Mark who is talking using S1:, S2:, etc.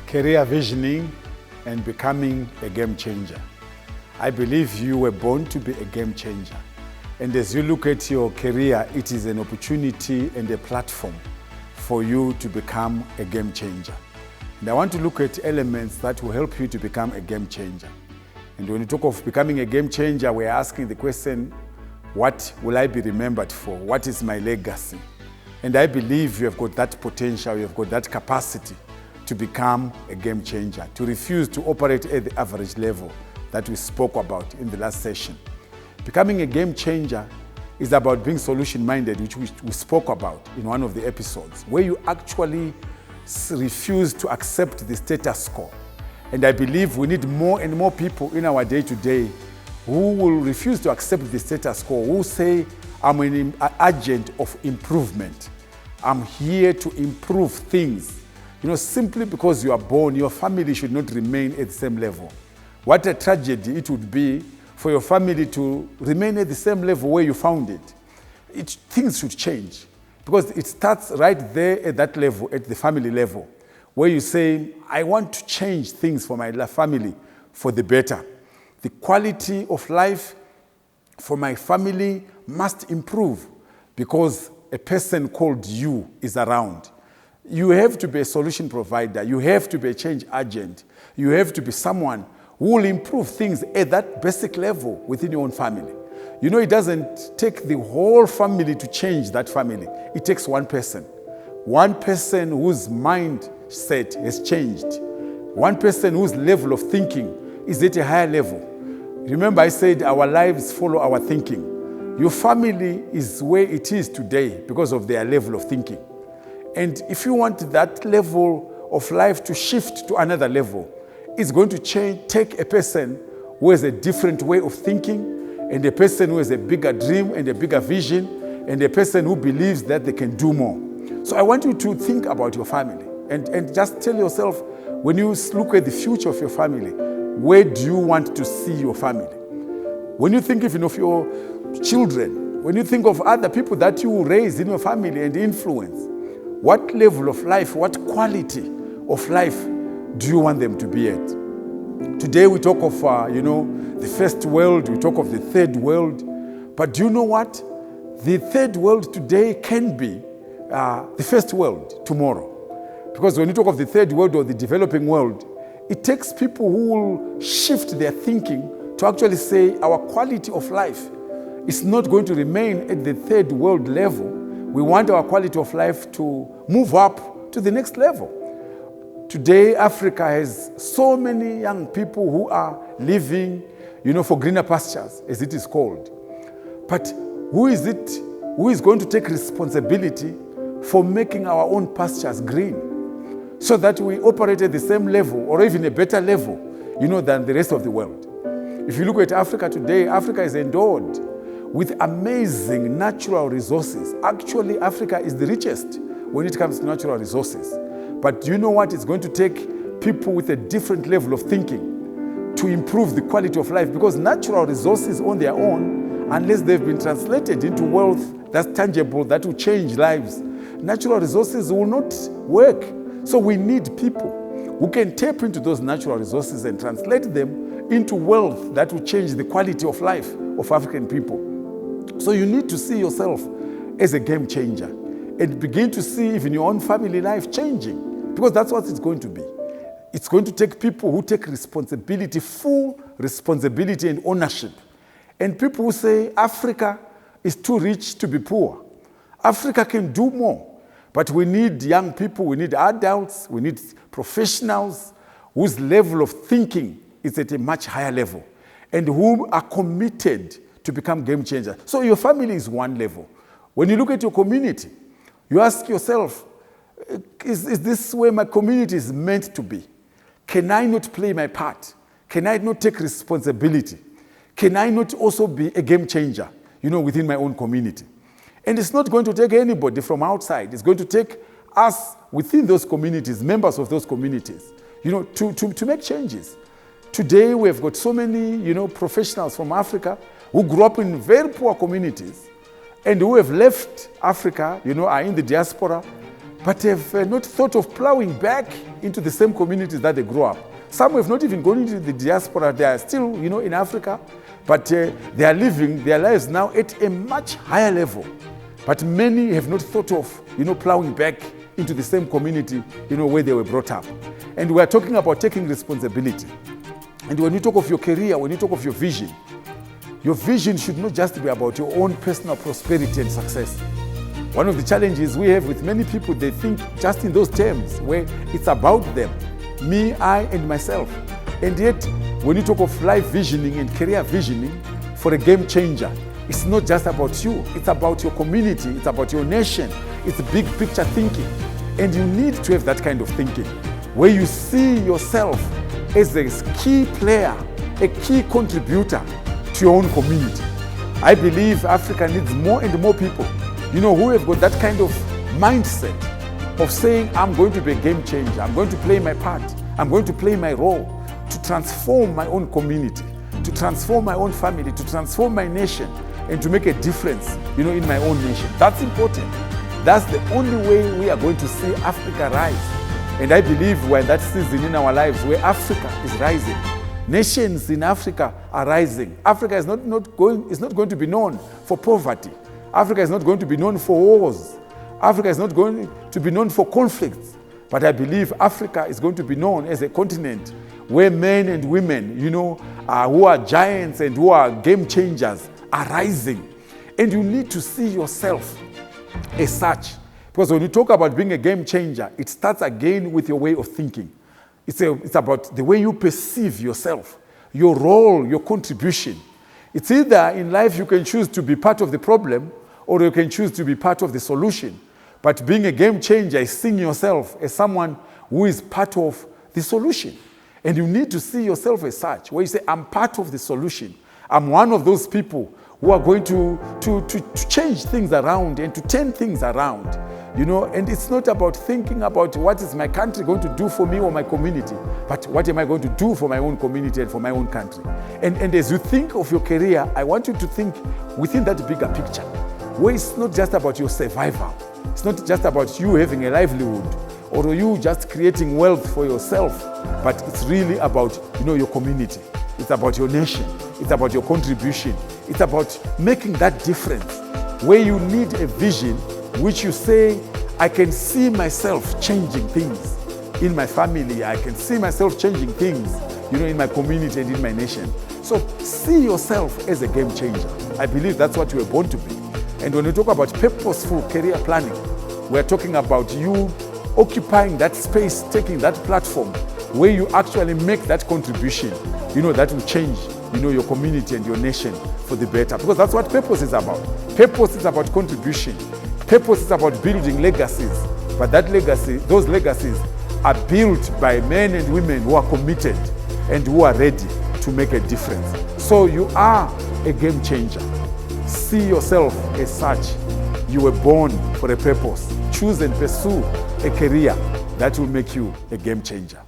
S1: career visioning, and becoming a game changer. I believe you were born to be a game changer. And as you look at your career, it is an opportunity and a platform for you to become a game changer. And I want to look at elements that will help you to become a game changer. And when you talk of becoming a game changer, we're asking the question, what will I be remembered for? What is my legacy? And I believe you have got that potential, you have got that capacity to become a game changer, to refuse to operate at the average level that we spoke about in the last session. Becoming a game changer is about being solution-minded, which we spoke about in one of the episodes, where you actually refuse to accept the status quo. And I believe we need more and more people in our day-to-day who will refuse to accept the status quo, who say, I'm an agent of improvement. I'm here to improve things. Simply because you are born, your family should not remain at the same level. What a tragedy it would be for your family to remain at the same level where you found it. Things should change, because it starts right there at that level, at the family level, where you say, I want to change things for my family for the better. The quality of life for my family must improve because a person called you is around. You have to be a solution provider. You have to be a change agent. You have to be someone who will improve things at that basic level within your own family. It doesn't take the whole family to change that family. It takes one person whose mindset has changed, one person whose level of thinking is at a higher level. Remember, I said our lives follow our thinking. Your family is where it is today because of their level of thinking. And if you want that level of life to shift to another level, it's going to take a person who has a different way of thinking, and a person who has a bigger dream and a bigger vision, and a person who believes that they can do more. So I want you to think about your family and just tell yourself, when you look at the future of your family, where do you want to see your family? When you think even of your children, when you think of other people that you raise in your family and influence, what level of life, what quality of life do you want them to be at? Today we talk of, the first world, we talk of the third world. But do you know what? The third world today can be the first world tomorrow. Because when you talk of the third world or the developing world, it takes people who will shift their thinking to actually say our quality of life is not going to remain at the third world level. We want our quality of life to move up to the next level. Today, Africa has so many young people who are living, for greener pastures, as it is called. But who is going to take responsibility for making our own pastures green so that we operate at the same level or even a better level, than the rest of the world? If you look at Africa today, Africa is endowed with amazing natural resources. Actually, Africa is the richest when it comes to natural resources. But do you know what? It's going to take people with a different level of thinking to improve the quality of life, because natural resources on their own, unless they've been translated into wealth that's tangible, that will change lives, natural resources will not work. So we need people who can tap into those natural resources and translate them into wealth that will change the quality of life of African people. So you need to see yourself as a game changer and begin to see even your own family life changing, because that's what it's going to be. It's going to take people who take responsibility, full responsibility and ownership. And people who say Africa is too rich to be poor. Africa can do more. But we need young people, we need adults, we need professionals whose level of thinking is at a much higher level and who are committed to become game changers. So your family is one level. When you look at your community, you ask yourself, is this where my community is meant to be? Can I not play my part? Can I not take responsibility? Can I not also be a game changer, within my own community? And it's not going to take anybody from outside. It's going to take us within those communities, members of those communities, to make changes. Today, we have got so many, professionals from Africa who grew up in very poor communities and who have left Africa, are in the diaspora. but have not thought of plowing back into the same communities that they grew up. Some have not even gone into the diaspora. They are still, in Africa, but they are living their lives now at a much higher level. But many have not thought of, plowing back into the same community, where they were brought up. And we are talking about taking responsibility. And when you talk of your career, when you talk of your vision should not just be about your own personal prosperity and success. One of the challenges we have with many people, they think just in those terms, where it's about them, me, I, and myself. And yet, when you talk of life visioning and career visioning for a game changer, it's not just about you, it's about your community, it's about your nation, it's big picture thinking. And you need to have that kind of thinking, where you see yourself as a key player, a key contributor to your own community. I believe Africa needs more and more people, who have got that kind of mindset of saying, I'm going to be a game changer, I'm going to play my part, I'm going to play my role to transform my own community, to transform my own family, to transform my nation, and to make a difference, in my own nation. That's important. That's the only way we are going to see Africa rise. And I believe we're in that season in our lives where Africa is rising. Nations in Africa are rising. Africa is not going to be known for poverty. Africa is not going to be known for wars. Africa is not going to be known for conflicts. But I believe Africa is going to be known as a continent where men and women, who are giants and who are game changers, are rising. And you need to see yourself as such. Because when you talk about being a game changer, it starts again with your way of thinking. It's about the way you perceive yourself, your role, your contribution. It's either in life you can choose to be part of the problem or you can choose to be part of the solution. But being a game changer is seeing yourself as someone who is part of the solution. And you need to see yourself as such, where you say, I'm part of the solution. I'm one of those people who are going to change things around and to turn things around. And it's not about thinking about what is my country going to do for me or my community, but what am I going to do for my own community and for my own country. And as you think of your career, I want you to think within that bigger picture, where it's not just about your survival. It's not just about you having a livelihood or you just creating wealth for yourself, but it's really about, your community. It's about your nation. It's about your contribution. It's about making that difference, where you need a vision which you say, I can see myself changing things in my family. I can see myself changing things, in my community and in my nation. So see yourself as a game changer. I believe that's what you were born to be. And when we talk about purposeful career planning, we're talking about you occupying that space, taking that platform where you actually make that contribution, that will change, your community and your nation for the better. Because that's what purpose is about. Purpose is about contribution. Purpose is about building legacies. But those legacies are built by men and women who are committed and who are ready to make a difference. So you are a game changer. See yourself as such. You were born for a purpose. Choose and pursue a career that will make you a game changer.